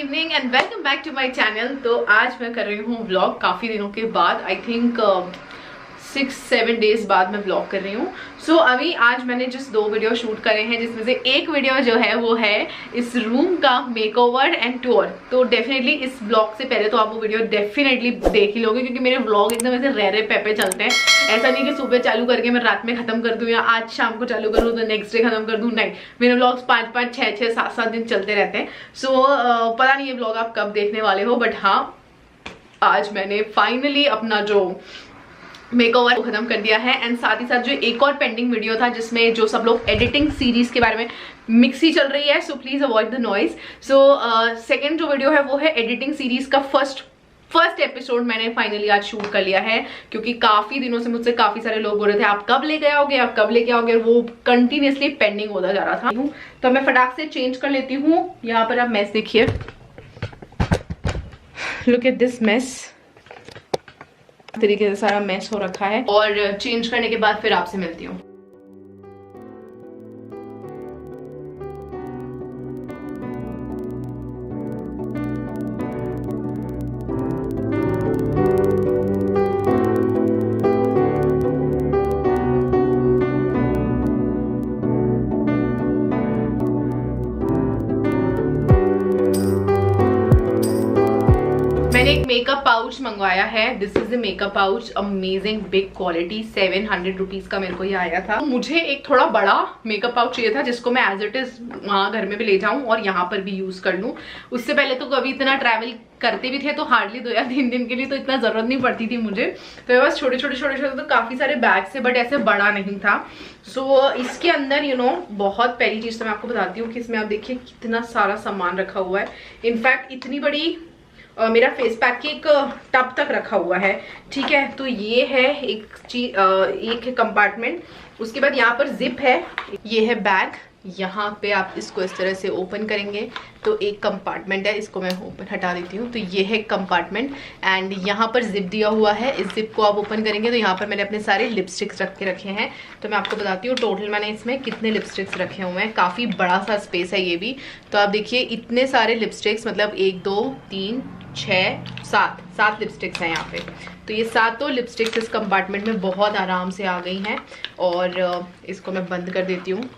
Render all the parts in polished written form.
Evening and welcome back to my channel. तो आज मैं कर रही हूँ व्लॉग काफ़ी दिनों के बाद, आई थिंक 6-7 डेज बाद मैं व्लॉग कर रही हूँ। सो अभी आज मैंने जिस 2 वीडियो शूट करे हैं, जिसमें से एक वीडियो जो है वो है इस रूम का मेकओवर एंड टूर। तो डेफिनेटली इस व्लॉग से पहले तो आप वो वीडियो डेफिनेटली देख ही लोगे, क्योंकि मेरे व्लॉग एकदम ऐसे रह पेपे चलते हैं। ऐसा नहीं कि सुबह चालू करके मैं रात में खत्म कर दूँ या आज शाम को चालू करूँ तो नेक्स्ट डे खत्म कर दूँ, नहीं, मेरे व्लॉग्स 5-5, 6-6, 7-7 दिन चलते रहते हैं। सो पता नहीं ये व्लॉग आप कब देखने वाले हो, बट हाँ आज मैंने फाइनली अपना जो मेकओवर को खत्म कर दिया है। एंड साथ ही साथ जो एक और पेंडिंग वीडियो था जिसमें जो सब लोग एडिटिंग सीरीज के बारे में मिक्सी चल रही है, so please avoid the noise. So second जो वीडियो है वो है एडिटिंग सीरीज का फर्स्ट एपिसोड मैंने फाइनली आज शूट कर लिया है, क्योंकि काफी दिनों से मुझसे काफी सारे लोग बोल रहे थे आप कब लेके आओगे, आप कब लेके आओगे, वो कंटिन्यूसली पेंडिंग होता जा रहा था। तो मैं फटाक से चेंज कर लेती हूँ। यहाँ पर आप मेस देखिए, लुक एट दिस मेस, तरीके से सारा मैस हो रखा है। और चेंज करने के बाद फिर आपसे मिलती हूँ। एक मेकअप पाउच मंगवाया है। This is the makeup pouch, amazing big quality, 700 rupees का मेरे को ये आया था। मुझे एक थोड़ा बड़ा मेकअप पाउच चाहिए था जिसको मैं एज इट इज वहाँ घर में भी ले जाऊं और यहाँ पर भी यूज कर लूं। उससे पहले तो कभी इतना ट्रैवल करते भी थे तो हार्डली 2 या 3 दिन के लिए तो इतना जरूरत नहीं पड़ती थी मुझे। तो बस छोटे छोटे तो काफी सारे बैग्स है, बट ऐसे बड़ा नहीं था। सो इसके अंदर बहुत पहली चीज तो मैं आपको बताती हूँ कि इसमें आप देखिए कितना सारा सामान रखा हुआ है। इनफैक्ट इतनी बड़ी मेरा फेस पैक की एक टब तक रखा हुआ है, ठीक है। तो ये है एक चीज, एक कंपार्टमेंट। उसके बाद यहाँ पर जिप है, ये है बैग। यहाँ पे आप इसको इस तरह से ओपन करेंगे तो एक कंपार्टमेंट है, इसको मैं ओपन हटा देती हूँ। तो ये है कंपार्टमेंट एंड यहाँ पर जिप दिया हुआ है। इस जिप को आप ओपन करेंगे तो यहाँ पर मैंने अपने सारे लिपस्टिक्स रखे हैं। तो मैं आपको बताती हूँ टोटल मैंने इसमें कितने लिपस्टिक्स रखे हुए हैं। काफ़ी बड़ा सा स्पेस है ये भी। तो आप देखिए इतने सारे लिपस्टिक्स, मतलब 1 2 3 6 7 लिपस्टिक्स हैं यहाँ पे। तो ये 7 लिपस्टिक्स इस कंपार्टमेंट में बहुत आराम से आ गई हैं। और इसको मैं बंद कर देती हूँ,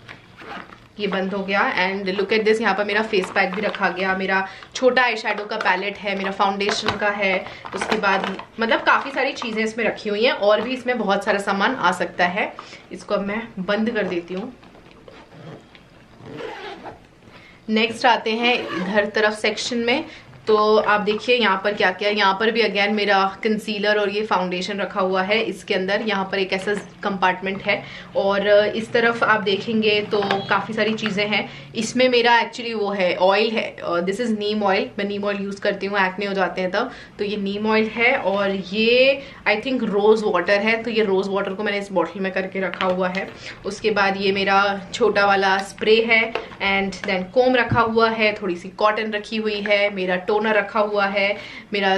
ये बंद हो गया। एंड लुक एट दिस, यहाँ पर मेरा फेस पैक भी रखा गया, मेरा छोटा आई शेडो का पैलेट है, मेरा फाउंडेशन का है। उसके बाद मतलब काफ़ी सारी चीज़ें इसमें रखी हुई हैं और भी इसमें बहुत सारा सामान आ सकता है। इसको अब मैं बंद कर देती हूँ। नेक्स्ट आते हैं इधर तरफ सेक्शन में। तो आप देखिए यहाँ पर क्या क्या है। यहाँ पर भी अगेन मेरा कंसीलर और ये फाउंडेशन रखा हुआ है इसके अंदर। यहाँ पर एक ऐसा कंपार्टमेंट है और इस तरफ आप देखेंगे तो काफ़ी सारी चीज़ें हैं। इसमें मेरा एक्चुअली वो है ऑयल है, दिस इज़ नीम ऑयल। मैं नीम ऑयल यूज़ करती हूँ, एक्ने हो जाते हैं तब। तो ये नीम ऑयल है और ये आई थिंक रोज़ वाटर है। तो ये रोज़ वाटर को मैंने इस बॉटल में करके रखा हुआ है। उसके बाद ये मेरा छोटा वाला स्प्रे है एंड देन कोम रखा हुआ है, थोड़ी सी कॉटन रखी हुई है, मेरा टोनर रखा हुआ है, मेरा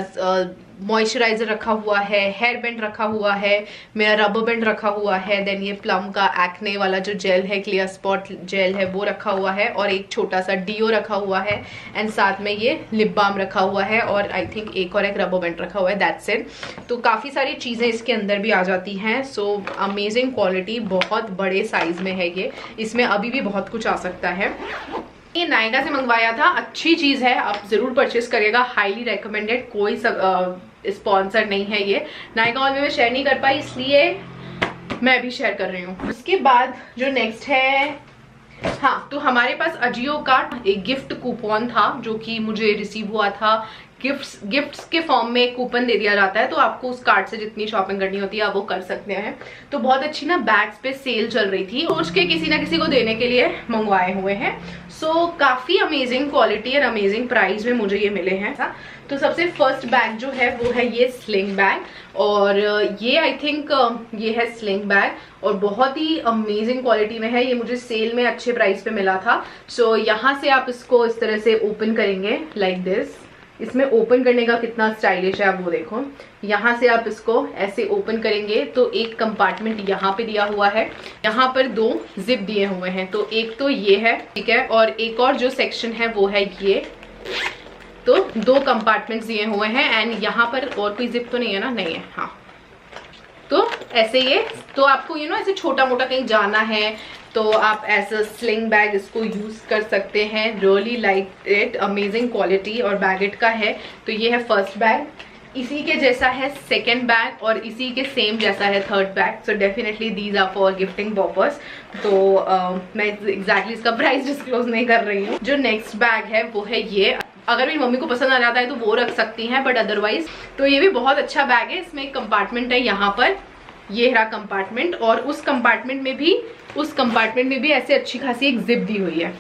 मॉइस्चराइजर रखा हुआ है, हेयर बैंड रखा हुआ है, मेरा रबर बैंड रखा हुआ है। देन ये प्लम का एक्ने वाला जो जेल है, क्लियर स्पॉट जेल है, वो रखा हुआ है और एक छोटा सा डीओ रखा हुआ है। एंड साथ में ये लिप बाम रखा हुआ है और आई थिंक एक रबर बैंड रखा हुआ है, दैट्स इट। तो काफ़ी सारी चीज़ें इसके अंदर भी आ जाती हैं। सो अमेजिंग क्वालिटी, बहुत बड़े साइज में है ये। इसमें अभी भी बहुत कुछ आ सकता है। ये नायका से मंगवाया था, अच्छी चीज है, आप जरूर परचेस करिएगा, हाईली रेकमेंडेड। कोई स्पॉन्सर नहीं है ये। नायका ऑल में मैं शेयर नहीं कर पाई इसलिए मैं भी शेयर कर रही हूँ। उसके बाद जो नेक्स्ट है, हाँ, तो हमारे पास अजियो का एक गिफ्ट कूपन था जो कि मुझे रिसीव हुआ था। गिफ्ट्स के फॉर्म में कूपन दे दिया जाता है, तो आपको उस कार्ड से जितनी शॉपिंग करनी होती है आप वो कर सकते हैं। तो बहुत अच्छी ना बैग्स पे सेल चल रही थी, सोच के किसी ना किसी को देने के लिए मंगवाए हुए हैं। सो काफ़ी अमेजिंग क्वालिटी और अमेजिंग प्राइस में मुझे ये मिले हैं। तो सबसे फर्स्ट बैग जो है वो है ये स्लिंग बैग, और ये आई थिंक ये है स्लिंग बैग और बहुत ही अमेजिंग क्वालिटी में है। ये मुझे सेल में अच्छे प्राइस पे मिला था। सो यहाँ से आप इसको इस तरह से ओपन करेंगे लाइक दिस। इसमें ओपन करने का कितना स्टाइलिश है आप वो देखो। यहाँ से आप इसको ऐसे ओपन करेंगे तो एक कंपार्टमेंट यहाँ पे दिया हुआ है, यहाँ पर 2 जिप दिए हुए हैं। तो एक तो ये है, ठीक है, और एक और जो सेक्शन है वो है ये। तो 2 कंपार्टमेंट्स दिए हुए हैं एंड यहाँ पर और कोई जिप तो नहीं है ना, नहीं है, हाँ। तो ऐसे ये, तो आपको ऐसे छोटा मोटा कहीं जाना है तो आप एज अ स्लिंग बैग इसको यूज कर सकते हैं। Really like it, amazing quality और बैगेट का है। तो ये है फर्स्ट बैग, इसी के जैसा है सेकेंड बैग और इसी के सेम जैसा है third bag. So definitely these are for gifting purpose. तो मैं एग्जैक्टली इसका प्राइस डिस्क्लोज नहीं कर रही हूँ। जो नेक्स्ट बैग है वो है ये, अगर मेरी मम्मी को पसंद आ जाता है तो वो रख सकती हैं, बट अदरवाइज तो ये भी बहुत अच्छा बैग है। इसमें एक कंपार्टमेंट है यहाँ पर, ये रहा कंपार्टमेंट, और उस कंपार्टमेंट में भी ऐसे अच्छी खासी एक जिप दी हुई है।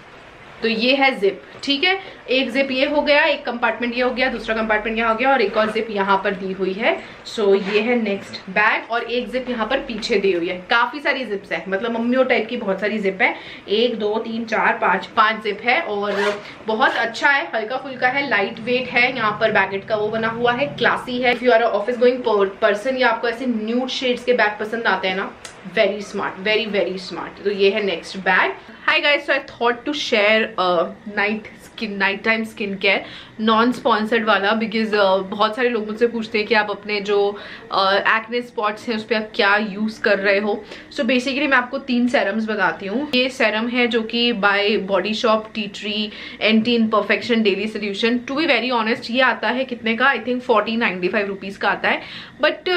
तो ये है जिप, ठीक है। एक जिप ये हो गया, एक कंपार्टमेंट ये हो गया, दूसरा कंपार्टमेंट यहाँ हो गया और एक और जिप यहाँ पर दी हुई है। सो ये है नेक्स्ट बैग और एक जिप यहाँ पर पीछे दी हुई है। काफी सारी जिप्स है, मतलब मम्मी टाइप की बहुत सारी जिप है, 1 2 3 4 5 जिप है और बहुत अच्छा है, हल्का फुल्का है, लाइट वेट है। यहाँ पर बैगेट का वो बना हुआ है, क्लासी है। If you are office going person या आपको ऐसे न्यूड शेड्स के बैग पसंद आते हैं ना, very smart, very very smart. तो ये है next bag. Hi guys, so I thought to share night time skin care, non sponsored वाला, बिकॉज बहुत सारे लोग मुझसे पूछते हैं कि आप अपने जो एक्ने स्पॉट्स हैं उस पर आप क्या यूज कर रहे हो। सो बेसिकली मैं आपको 3 सेरम्स बताती हूँ। ये सेरम है जो कि by Body Shop, tea tree anti imperfection daily solution. To be very honest ये आता है कितने का, आई थिंक 40-95 रुपीज का आता है। बट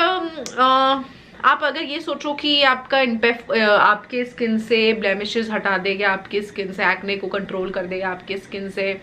आप अगर ये सोचो कि आपका आपके स्किन से ब्लेमिशेस हटा देगा, आपके स्किन से एक्ने को कंट्रोल कर देगा, आपके स्किन से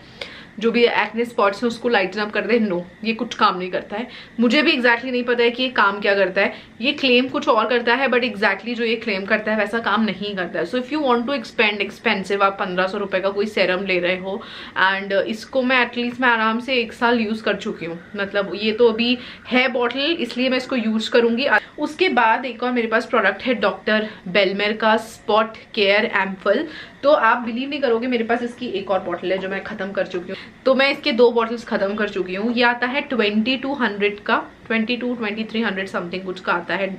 जो भी एक्ने स्पॉट्स हैं उसको लाइटन अप कर दे, नो, ये कुछ काम नहीं करता है। मुझे भी एग्जैक्टली नहीं पता है कि ये काम क्या करता है। ये क्लेम कुछ और करता है, बट एग्जैक्टली जो ये क्लेम करता है वैसा काम नहीं करता है। So if you want to expend expensive, आप 1500 रुपए का कोई सेरम ले रहे हो एंड इसको मैं एटलीस्ट मैं आराम से 1 साल यूज कर चुकी हूँ। मतलब ये तो अभी है बॉटल, इसलिए मैं इसको यूज करूंगी। उसके बाद एक और मेरे पास प्रोडक्ट है डॉक्टर बेलमेर का स्पॉट केयर एम्पल। तो आप बिलीव नहीं करोगे, मेरे पास इसकी एक और बॉटल है जो मैं खत्म कर चुकी हूँ। तो मैं इसके 2 बॉटल्स खत्म कर चुकी हूँ। ये आता है 2200 का, 2200-2300 समथिंग कुछ का आता है।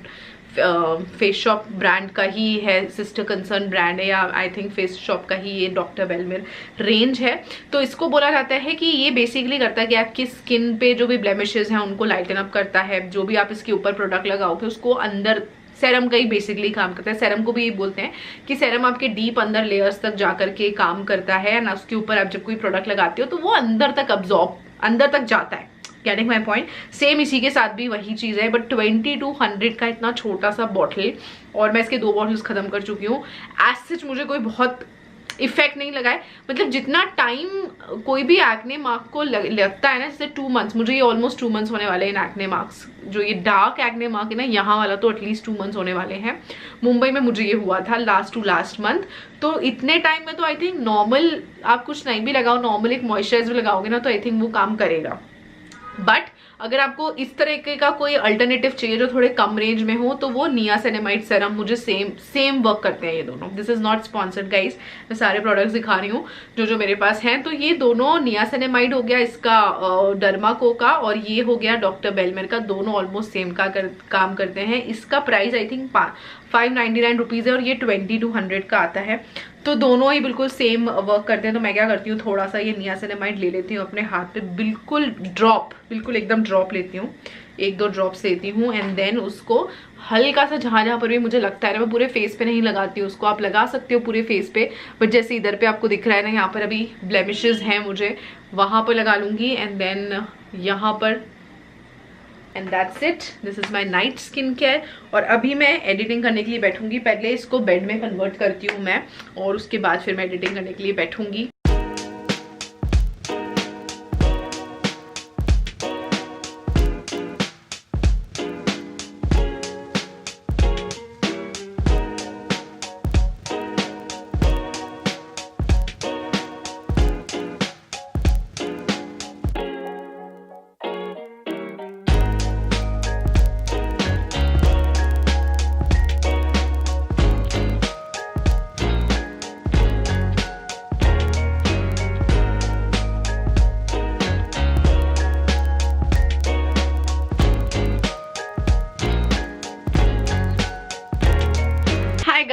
फेस शॉप ब्रांड का ही है, सिस्टर कंसर्न ब्रांड है, या आई थिंक फेस शॉप का ही ये डॉक्टर बेलमेर रेंज है। तो इसको बोला जाता है कि ये बेसिकली करता है कि आपकी स्किन पे जो भी ब्लेमिशेस हैं उनको लाइटन अप करता है। जो भी आप इसके ऊपर प्रोडक्ट लगाओगे उसको अंदर, सेरम का ही बेसिकली काम करता है। सेरम को भी ये बोलते हैं कि सेरम आपके डीप अंदर लेयर्स तक जाकर के काम करता है ना, उसके ऊपर आप जब कोई प्रोडक्ट लगाते हो तो वो अंदर तक अब्जॉर्ब, अंदर तक जाता है। Getting my point. सेम इसी के साथ भी वही चीज़ है, बट 2200 का इतना छोटा सा बॉटल, और मैं इसके 2 बॉटल्स खत्म कर चुकी हूँ। एज सच मुझे कोई बहुत इफेक्ट नहीं लगा है, मतलब जितना टाइम कोई भी एक्ने मार्क को लगता है ना, जैसे 2 मंथ्स, मुझे ये ऑलमोस्ट 2 मंथ्स होने वाले हैं इन एक्ने मार्क्स। जो ये डार्क एक्ने मार्क है ना, यहाँ वाला तो एटलीस्ट 2 मंथ्स होने वाले हैं। मुंबई में मुझे ये हुआ था लास्ट मंथ। तो इतने टाइम में तो आई थिंक नॉर्मल आप कुछ नहीं भी लगाओ, नॉर्मल एक मॉइस्चराइजर लगाओगे ना, तो आई थिंक वो काम करेगा। बट अगर आपको इस तरीके का कोई अल्टरनेटिव चाहिए जो थोड़े कम रेंज में हो, तो वो नियासिनामाइड सेरम, मुझे सेम वर्क करते हैं ये दोनों। This is not sponsored guys, मैं सारे प्रोडक्ट्स दिखा रही हूँ जो मेरे पास हैं। तो ये दोनों नियासिनामाइड हो गया इसका डर्माको का, और ये हो गया डॉक्टर बेलमेर का, दोनों ऑलमोस्ट सेम का काम करते हैं। इसका प्राइस आई थिंक 599 रुपीज है और ये 2200 का आता है। तो दोनों ही बिल्कुल सेम वर्क करते हैं। तो मैं क्या करती हूँ, थोड़ा सा ये नियासिनामाइड ले लेती हूँ अपने हाथ पे, बिल्कुल एकदम ड्रॉप लेती हूँ, 1-2 ड्रॉप्स लेती हूँ एंड देन उसको हल्का सा जहाँ पर भी मुझे लगता है ना, मैं पूरे फेस पे नहीं लगाती हूँ उसको, आप लगा सकते हो पूरे फेस पे, बट जैसे इधर पे आपको दिख रहा है ना, यहाँ पर अभी ब्लेमिशेस हैं मुझे, वहाँ पर लगा लूँगी एंड देन यहाँ पर, and that's it. This is my night skin care. और अभी मैं एडिटिंग करने के लिए बैठूंगी। पहले इसको बेड में कन्वर्ट करती हूँ मैं, और उसके बाद फिर मैं एडिटिंग करने के लिए बैठूंगी।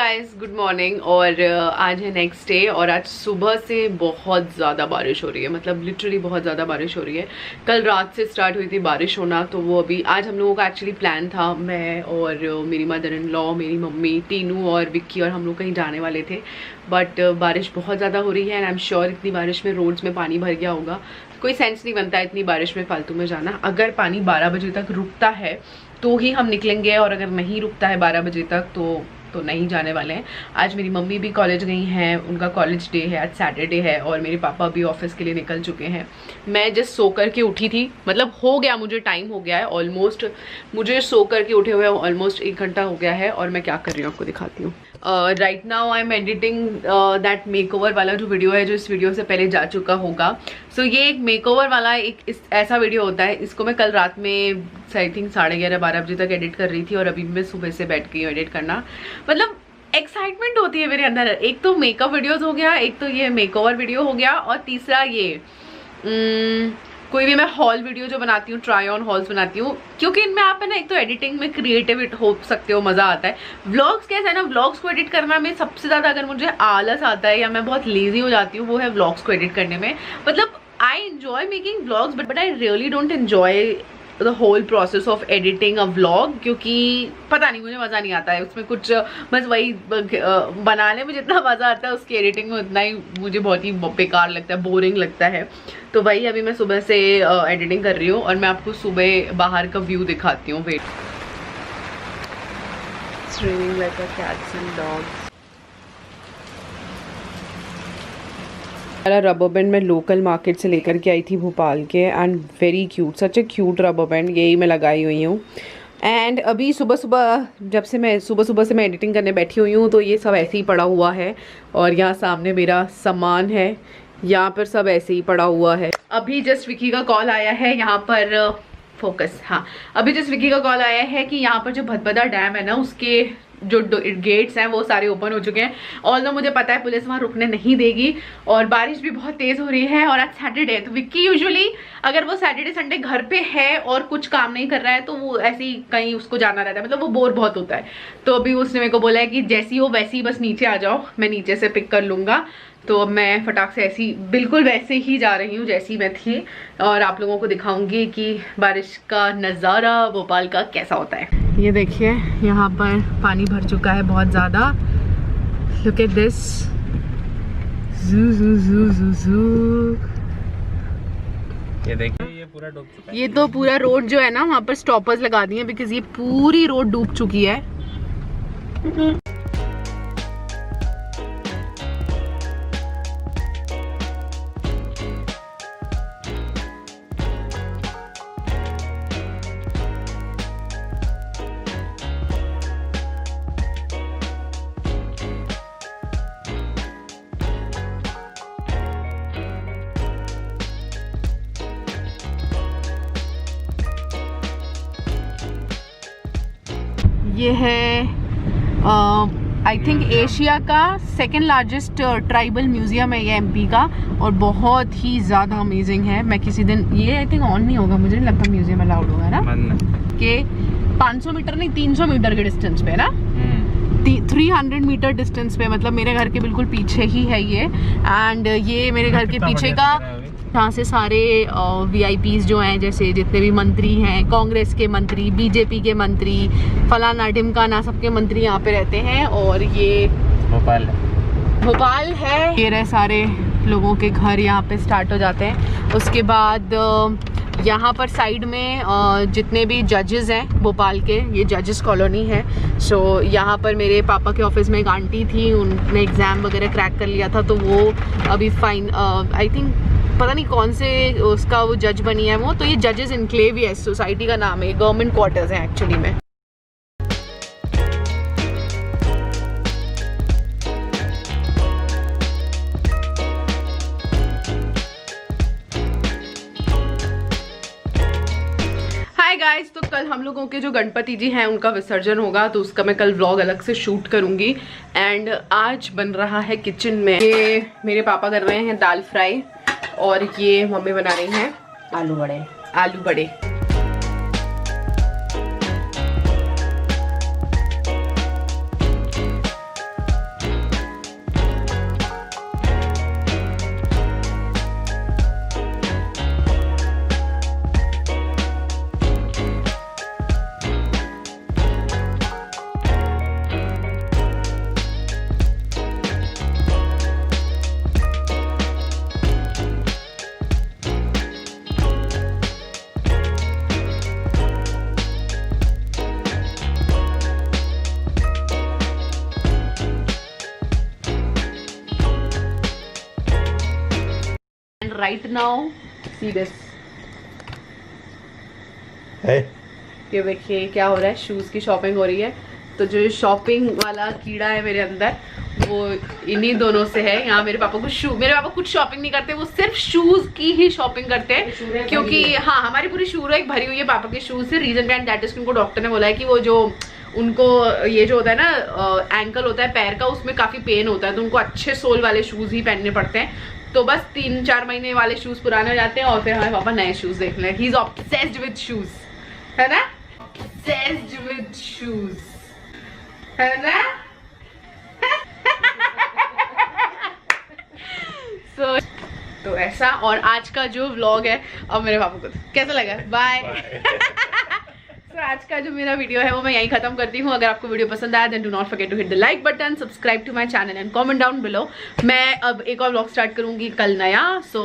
Guys, good morning. और आज है नेक्स्ट डे और आज सुबह से बहुत ज़्यादा बारिश हो रही है, मतलब लिटरली बहुत ज़्यादा बारिश हो रही है। कल रात से स्टार्ट हुई थी बारिश होना, तो वो अभी आज हम लोगों का एक्चुअली प्लान था, मैं और मेरी मदर इन लॉ, मेरी मम्मी, तीनू और विक्की और हम लोग कहीं जाने वाले थे। बट बारिश बहुत ज़्यादा हो रही है एंड आई एम श्योर इतनी बारिश में रोड्स में पानी भर गया होगा, कोई सेंस नहीं बनता है इतनी बारिश में फालतू में जाना। अगर पानी 12 बजे तक रुकता है तो ही हम निकलेंगे, और अगर नहीं रुकता है 12 बजे तक तो नहीं जाने वाले हैं। आज मेरी मम्मी भी कॉलेज गई हैं, उनका कॉलेज डे है, आज सैटरडे है, और मेरे पापा भी ऑफिस के लिए निकल चुके हैं। मैं जस्ट सो करके उठी थी, मतलब हो गया, मुझे टाइम हो गया है ऑलमोस्ट, मुझे सो करके उठे हुए ऑलमोस्ट 1 घंटा हो गया है। और मैं क्या कर रही हूँ आपको दिखाती हूँ। Right now I am editing that makeover वाला जो वीडियो है, जो इस वीडियो से पहले जा चुका होगा। सो ये एक मेकओवर वाला ऐसा वीडियो होता है, इसको मैं कल रात में आई थिंक 11:30-12 बजे तक एडिट कर रही थी, और अभी मैं सुबह से बैठ गई हूँ एडिट करना। मतलब एक्साइटमेंट होती है मेरे अंदर। एक तो मेकअप वीडियोस हो गया, एक तो ये मेकओवर वीडियो हो गया, और तीसरा ये कोई भी मैं हॉल वीडियो जो बनाती हूँ, ट्राई ऑन हॉल्स बनाती हूँ, क्योंकि इनमें आप है ना, एक तो एडिटिंग में क्रिएटिव हो सकते हो, मजा आता है। व्लॉग्स कैसा है ना, व्लॉग्स को एडिट करना में सबसे ज्यादा अगर मुझे आलस आता है या मैं बहुत लेजी हो जाती हूँ, वो है व्लॉग्स को एडिट करने में। मतलब I enjoy making vlogs but I really don't enjoy the whole process of editing a vlog, क्योंकि पता नहीं, मुझे मज़ा नहीं आता है उसमें कुछ। बस वही बनाने में जितना मज़ा आता है उसकी एडिटिंग में उतना ही मुझे बहुत ही बेकार लगता है, बोरिंग लगता है। तो वही अभी मैं सुबह से एडिटिंग कर रही हूँ, और मैं आपको सुबह बाहर का व्यू दिखाती हूँ। Wait, it's raining like a cats and dogs. Rubber band मैं लोकल मार्केट से लेकर के आई थी भोपाल के, and very cute, such a cute rubber band, यही मैं लगाई हुई हूँ। एंड अभी सुबह सुबह से मैं एडिटिंग करने बैठी हुई हूँ, तो ये सब ऐसे ही पड़ा हुआ है, और यहाँ सामने मेरा सामान है, यहाँ पर सब ऐसे ही पड़ा हुआ है। अभी जस्ट विकी का कॉल आया है, यहाँ पर फोकस, हाँ, अभी जस्ट विकी का कॉल आया है कि यहाँ पर जो भदभदा डैम है ना, उसके जो गेट्स हैं वो सारे ओपन हो चुके हैं। ऑल्दो मुझे पता है पुलिस वहाँ रुकने नहीं देगी, और बारिश भी बहुत तेज हो रही है, और आज सैटरडे है। तो विक्की यूजुअली अगर वो सैटरडे संडे घर पे है और कुछ काम नहीं कर रहा है, तो वो ऐसे ही कहीं उसको जाना रहता है, मतलब वो बोर बहुत होता है। तो अभी उसने मेरे को बोला है कि जैसी हो वैसी बस नीचे आ जाओ, मैं नीचे से पिक कर लूँगा। तो अब मैं फटाक से ऐसी बिल्कुल वैसे ही जा रही हूँ जैसी मैं थी, और आप लोगों को दिखाऊंगी कि बारिश का नज़ारा भोपाल का कैसा होता है। ये देखिए, यहाँ पर पानी भर चुका है बहुत ज़्यादा। लुक एट दिस, जू जू जू जू जू। ये देखिए, ये पूरा डूब चुका है। ये तो पूरा रोड जो है ना, वहाँ पर स्टॉपर्स लगा दिए हैं, बिकॉज ये पूरी रोड डूब चुकी है। ये है आई थिंक एशिया का सेकेंड लार्जेस्ट ट्राइबल म्यूजियम है ये, एमपी का, और बहुत ही ज़्यादा अमेजिंग है। मैं किसी दिन, ये आई थिंक ऑन नहीं होगा, मुझे नहीं लगता म्यूजियम अलाउड होगा ना, कि 500 मीटर नहीं 300 मीटर के डिस्टेंस पे ना, 300 मीटर डिस्टेंस पे, मतलब मेरे घर के बिल्कुल पीछे ही है ये। एंड ये मेरे घर के पीछे का, यहाँ से सारे VIPs जो हैं, जैसे जितने भी मंत्री हैं, कांग्रेस के मंत्री, बीजेपी के मंत्री, फलाना ढिमकाना, सबके मंत्री यहाँ पे रहते हैं। और ये भोपाल है, ये रहे सारे लोगों के घर यहाँ पे स्टार्ट हो जाते हैं। उसके बाद यहाँ पर साइड में जितने भी जजेस हैं भोपाल के, ये जजेस कॉलोनी है। सो यहाँ पर मेरे पापा के ऑफिस में एक आंटी थी, उन्होंने एग्ज़ाम वगैरह क्रैक कर लिया था, तो वो अभी फाइन आई थिंक पता नहीं कौन से उसका वो जज बनी है वो। तो ये जजेस इनक्लेव है, सोसाइटी का नाम है, गवर्नमेंट क्वार्टर्स हैं एक्चुअली में। हाय गाइस, तो कल हम लोगों के जो गणपति जी हैं उनका विसर्जन होगा, तो उसका मैं कल व्लॉग अलग से शूट करूंगी। एंड आज बन रहा है किचन में, ये मेरे पापा कर रहे हैं दाल फ्राई, और ये मम्मी बना रही हैं आलू बड़े। राइट नाउ सी दिस, ये देखिए क्या हो रहा है, शूज की शॉपिंग हो रही है। तो जो शॉपिंग वाला कीड़ा है मेरे अंदर वो इन्हीं दोनों से है। यहाँ मेरे पापा कुछ शॉपिंग नहीं करते, वो सिर्फ शूज की ही शॉपिंग करते हैं, क्योंकि हाँ हमारी पूरी शू रैक भरी हुई है पापा के शूज से। रीजन एंड दैट इज उनको डॉक्टर ने बोला है कि वो जो उनको ये जो होता है ना एंकल होता है पैर का, उसमें काफी पेन होता है, तो उनको अच्छे सोल वाले शूज ही पहनने पड़ते हैं। तो बस 3-4 महीने वाले शूज पुराने हो जाते हैं और फिर हमारे पापा नए शूज देख लें। He is obsessed with shoes, है ना, ऑब्सेस्ड विद शूज, है ना। तो ऐसा, और आज का जो व्लॉग है, अब मेरे पापा को कैसा लगा, बाय। तो आज का जो मेरा वीडियो है वो मैं यहीं खत्म करती हूँ। अगर आपको वीडियो पसंद आया then do not forget to hit the like button, subscribe to my channel and comment down below. मैं अब एक और व्लॉग स्टार्ट करूंगी कल नया। सो